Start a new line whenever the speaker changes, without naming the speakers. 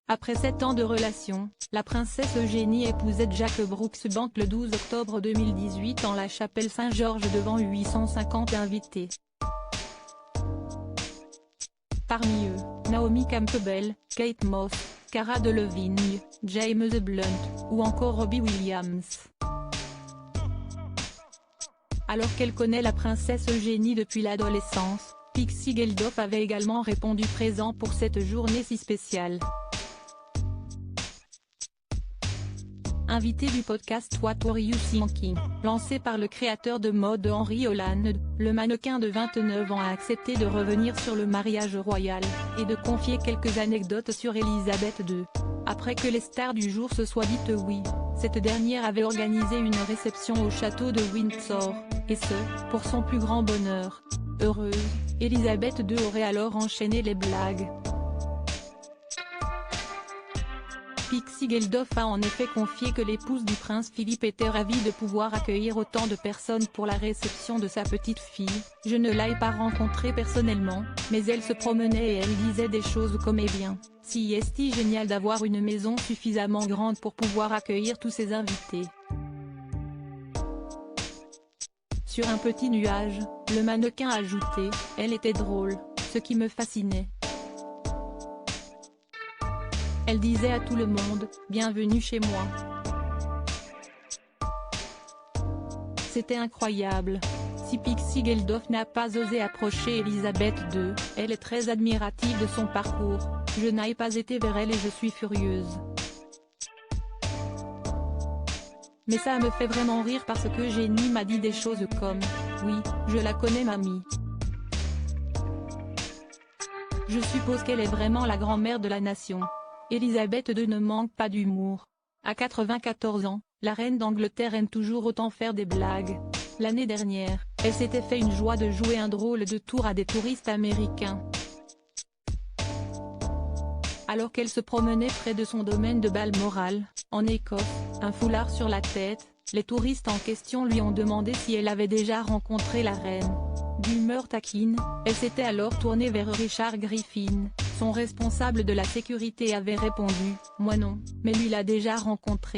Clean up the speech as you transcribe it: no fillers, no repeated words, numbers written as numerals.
Après 7 ans de relation, la princesse Eugénie épousait Jack Brooksbank le 12 octobre 2018 en la chapelle Saint-Georges devant 850 invités. Parmi eux, Naomi Campbell, Kate Moss, Cara Delevingne, James Blunt, ou encore Robbie Williams. Alors qu'elle connaît la princesse Eugénie depuis l'adolescence, Pixie Geldof avait également répondu présent pour cette journée si spéciale. Invité du podcast What Were You Thinking, lancé par le créateur de mode Henry Holland, le mannequin de 29 ans a accepté de revenir sur le mariage royal, et de confier quelques anecdotes sur Elisabeth II. Après que les stars du jour se soient dites oui, cette dernière avait organisé une réception au château de Windsor, et ce, pour son plus grand bonheur. Heureuse, Elisabeth II aurait alors enchaîné les blagues. Pixie Geldof a en effet confié que l'épouse du prince Philippe était ravie de pouvoir accueillir autant de personnes pour la réception de sa petite fille. « Je ne l'ai pas rencontrée personnellement, mais elle se promenait et elle disait des choses comme eh bien, si est génial d'avoir une maison suffisamment grande pour pouvoir accueillir tous ses invités. » Sur un petit nuage, le mannequin a ajouté « Elle était drôle, ce qui me fascinait. » Elle disait à tout le monde, « Bienvenue chez moi. » C'était incroyable. Si Pixie Geldof n'a pas osé approcher Elisabeth II, elle est très admirative de son parcours. « Je n'ai pas été vers elle et je suis furieuse. Mais ça me fait vraiment rire parce que Eugénie m'a dit des choses comme « Oui, je la connais mamie. Je suppose qu'elle est vraiment la grand-mère de la nation. » Elisabeth II ne manque pas d'humour. À 94 ans, la reine d'Angleterre aime toujours autant faire des blagues. L'année dernière, elle s'était fait une joie de jouer un drôle de tour à des touristes américains. Alors qu'elle se promenait près de son domaine de Balmoral, en Écosse, un foulard sur la tête, les touristes en question lui ont demandé si elle avait déjà rencontré la reine. D'humeur taquine, elle s'était alors tournée vers Richard Griffin, son responsable de la sécurité, avait répondu « Moi non, mais lui l'a déjà rencontré. »